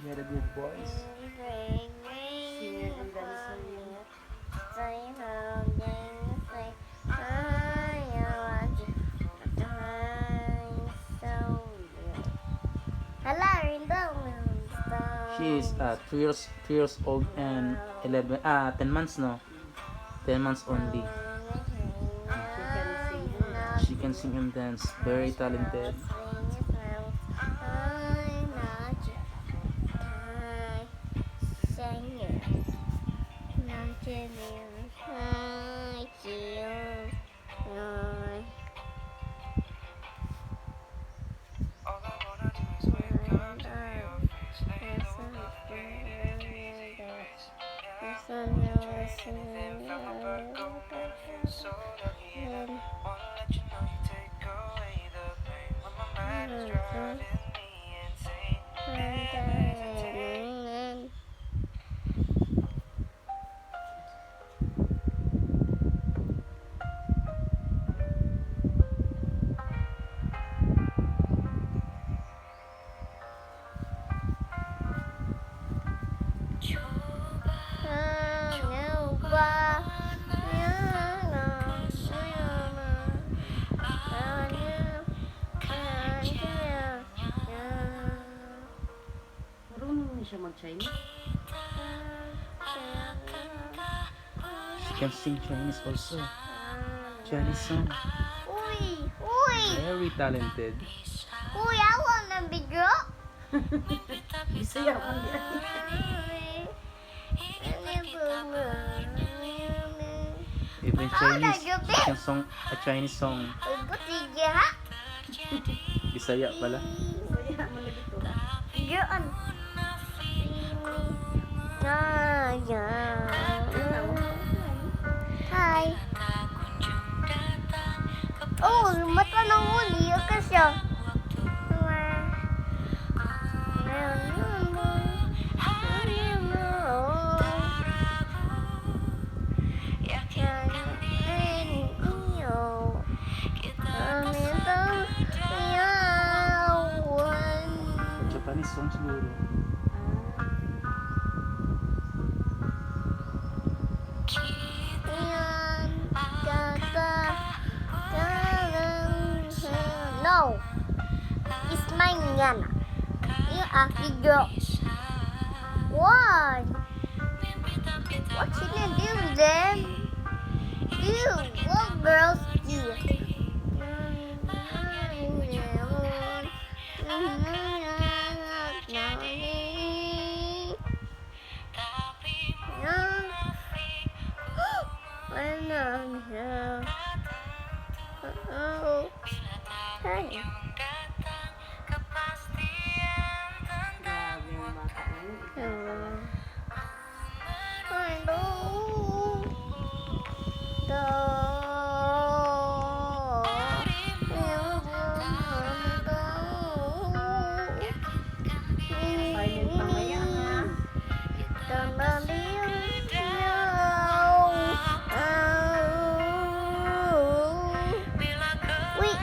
You're a good boys. Singer and dancer yun. Hala, rin daw. She is 3 years old and 10 months, no? 10 months only. She can sing and dance. Very talented. Marunong na siya mag-Chinese. She can sing Chinese also. Chinese song. Uy! Uy! Very talented. Uy, I want a video. Bisaya man yan. Even Chinese, she can song a Chinese song. Sige ha? Bisaya pala. Bisaya man lagi to. Yun. Hi. Oh, mata nang uli ka siya. Japanese song siguro. No, it's mine yan. Yung aking girl. Why? What you gonna do then? You, what girls do? Oh, hey. Grabe yung bata ngayon. Silent mamaya ha. Wait.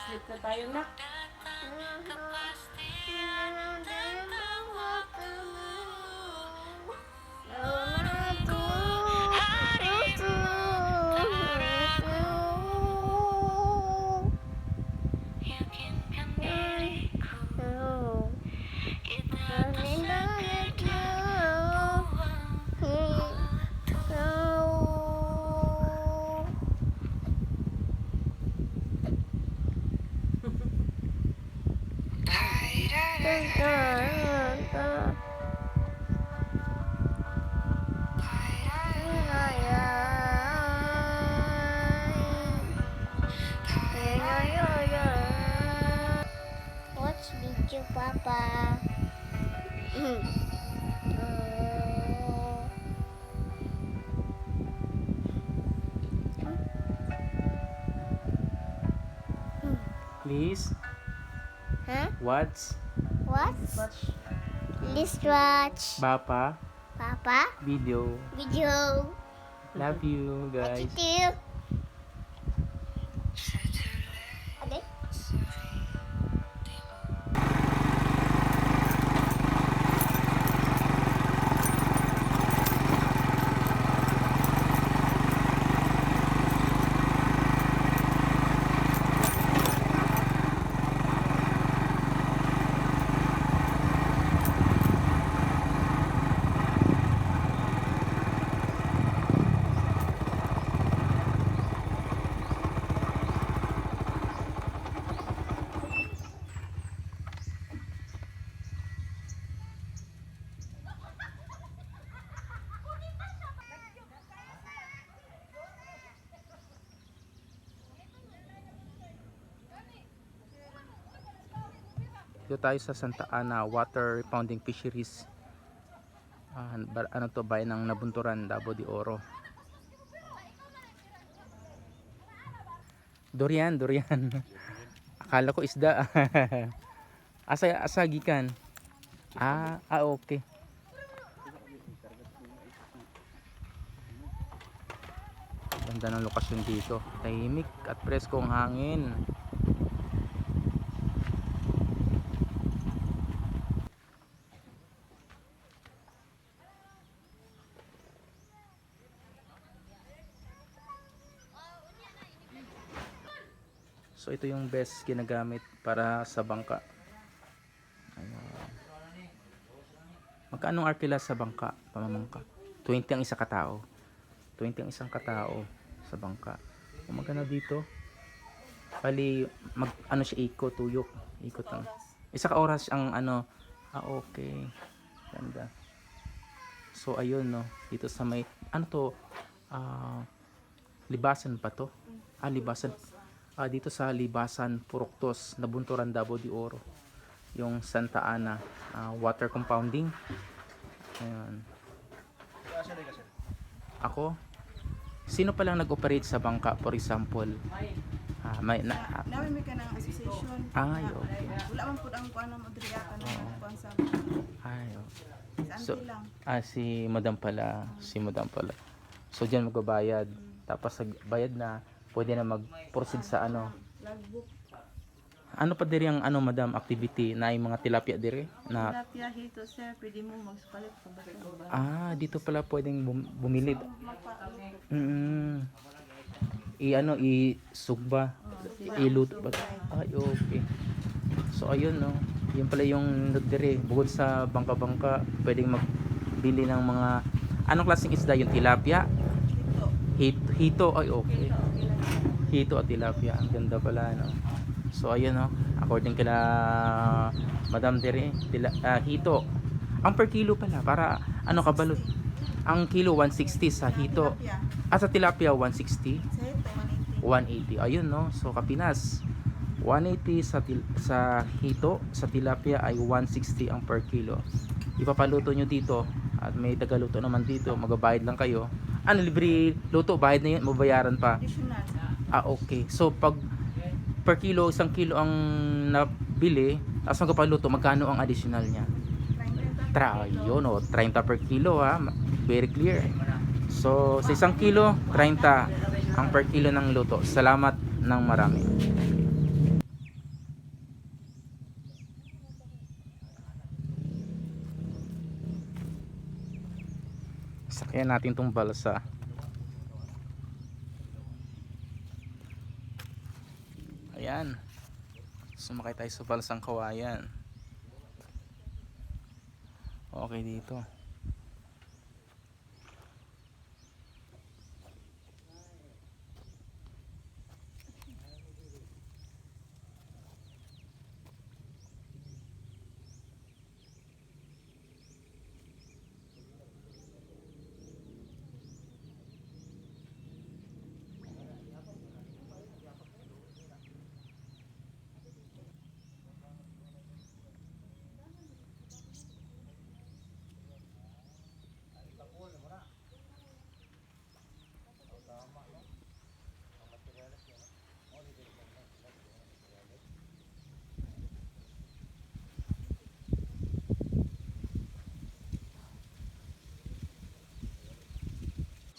Sleep na tayo na. Please Huh? watch What? Let's watch Papa Papa video. video. Love you What you guys. do? Okay. Dito tayo sa Santa Ana Water Pounding Fisheries. Ano to, bayan ng Nabunturan, Davao de Oro. Durian, durian. Akala ko isda. Asa gikan. Okay. Ganda ng lokasyon dito. Tahimik at preskong hangin. So ito yung best ginagamit para sa bangka. Ayan. Magkano ang arkila sa bangka, pamamangka? 20 ang isa katao. 20 ang isang katao sa bangka. Kung magkano dito? Bali, ano siya, tuyok. Ikot ang. Isa ka oras ang ano. Okay. Ganda. So ayun, no. Dito sa may, ano to? Libasan pa to? Libasan. Dito sa Libasan, Puruktos, Nabunturan, Davao de Oro. Yung Santa Ana water compounding. Ayan. Ako? Sino pa lang nag-operate sa bangka, for example? May Namin may ka ng association. okay. Wala man po ang kuan ng Madria ka ng kuan sa Okay. auntie lang. Si Madam pala. So, dyan magbabayad. Tapos, bayad na, pwede na mag-proceed sa ano. Logbook. Ano pa diri ang Madam, activity na yung mga tilapia diri? Na, Tilapia hito sir, pwede mo magsupalit kung basta. dito pala pwedeng bumili. Magpa-ano. I-sugba. Iluto ba? Okay. So, ayun, no. Yun pala yung diri. Bukod sa bangka-bangka, pwedeng magbili ng mga, anong klaseng isda yung tilapia? Hito. Okay. Hito at tilapia. Ang ganda pala, no. So ayun, no, according kila Madam Dere, hito. Ang per kilo pala para ano kabalot. Ang kilo 160 sa hito. Sa tilapia 160, Sa hito 180. Ayun, no. So kapinas 180 sa hito, sa tilapia ay 160 ang per kilo. Ipapaluto nyo dito at may tagaluto naman dito, magbabayad lang kayo. Libre luto, bayad na yun, mabayaran pa. additional. Okay. So pag per kilo, 1 kilo ang nabili, tapos magpapaluto, magkano ang additional niya? 30 per kilo, ha. Very clear. So sa 1 kilo, 30 ang per kilo ng luto. Salamat ng marami. Sakyan natin tong balsa. Ayan. Sumakay tayo sa balsang kawayan. Okay dito.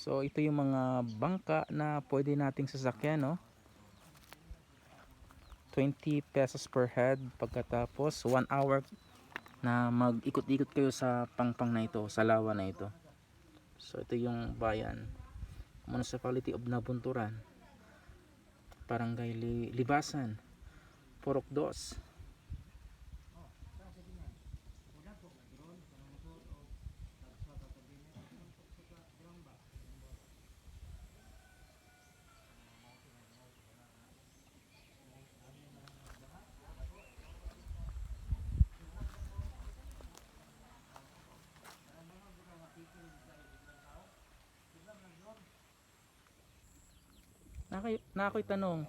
So ito yung mga bangka na pwede nating sasakyan, no? 20 pesos per head, pagkatapos 1 hour na mag-ikot-ikot kayo sa pangpang na ito, sa lawa na ito. So ito yung bayan, Municipality of Nabunturan, Barangay Libasan, Purok 2. Nakoy tanong,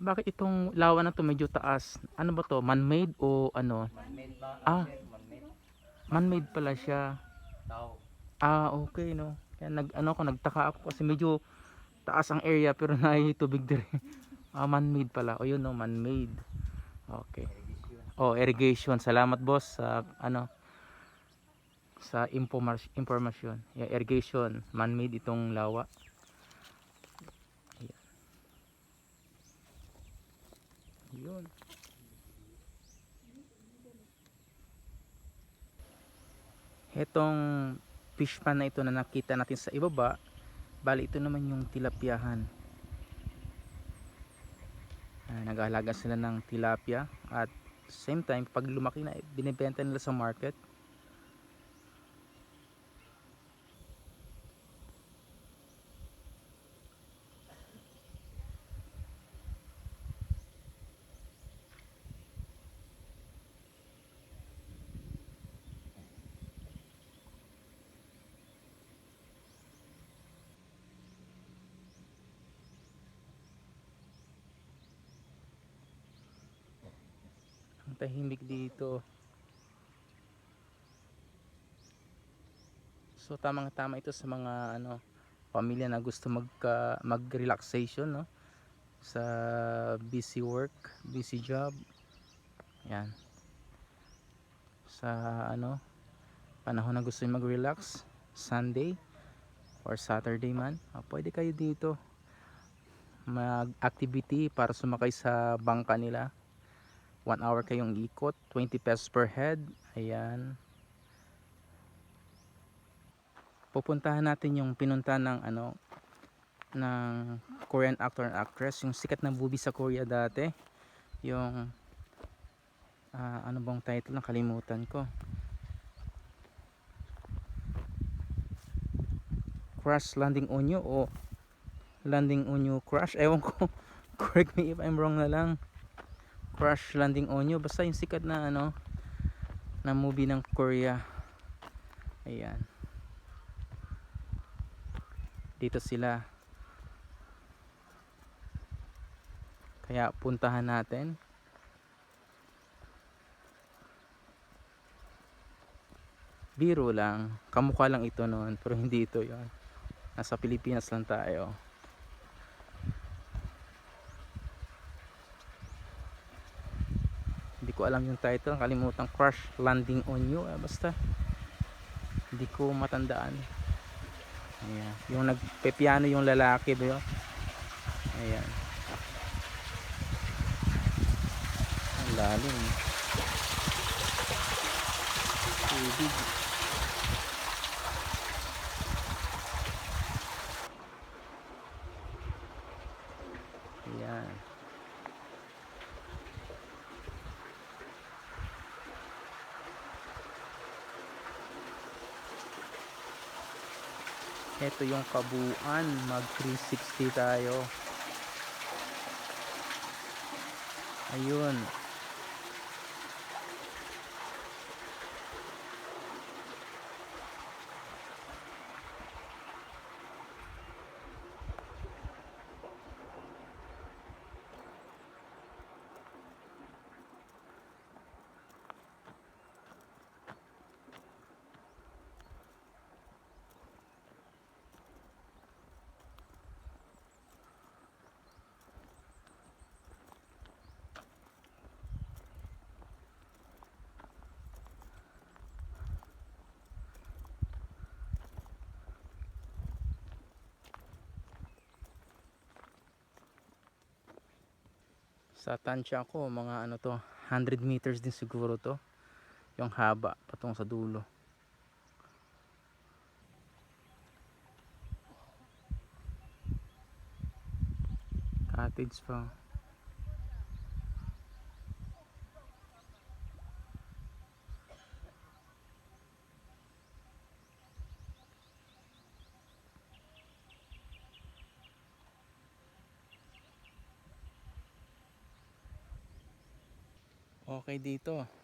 bakit itong lawa na to medyo taas? Ano ba to? Man-made o ano? Man-made pala siya. Okay, no. Kaya nagtaka ako kasi medyo taas ang area pero may tubig dire. Man-made pala. O yun, no, man-made. Okay. Irrigation. Salamat boss sa sa impormasyon. Yeah, irrigation, man-made itong lawa. Yun. Etong fish pan na ito na nakita natin sa ibaba, bali ito naman yung tilapiahan. Nag-aalaga sila ng tilapia at same time pag lumaki na binibenta nila sa market. Ang tahimik dito. So tamang tama ito sa mga pamilya na gusto mag-relaxation, no? Sa busy work, busy job. Yan. Sa panahon na gusto mag-relax, Sunday or Saturday man, pwede kayo dito mag-activity para sumakay sa bangka nila. 1 hour kayong ikot, 20 pesos per head. Ayan. Pupuntahan natin yung pinunta ng ng Korean actor and actress, yung sikat na movie sa Korea dati, yung ano bang title, nakalimutan ko. Crash Landing on You o Landing on You Crash, ewan ko. Correct me if I'm wrong na lang. Crash Landing on You, basta yung sikat na na movie ng Korea. Ayan, dito sila, kaya puntahan natin. Biro lang, kamukha lang ito noon pero hindi ito yon. Nasa Pilipinas lang tayo. Hindi ko alam yung title, kalimutan. Crash Landing on You, basta hindi ko matandaan. Ayan, yung nagpe-piano yung lalaki ba yun? Ayan, ang lalim tubig. Ayan, ito yung kabuuan, mag 360 tayo. Ayun, Sa tansya ko, mga ano to, 100 meters din siguro to. Yung haba patong sa dulo. Cottage pa. Okay dito.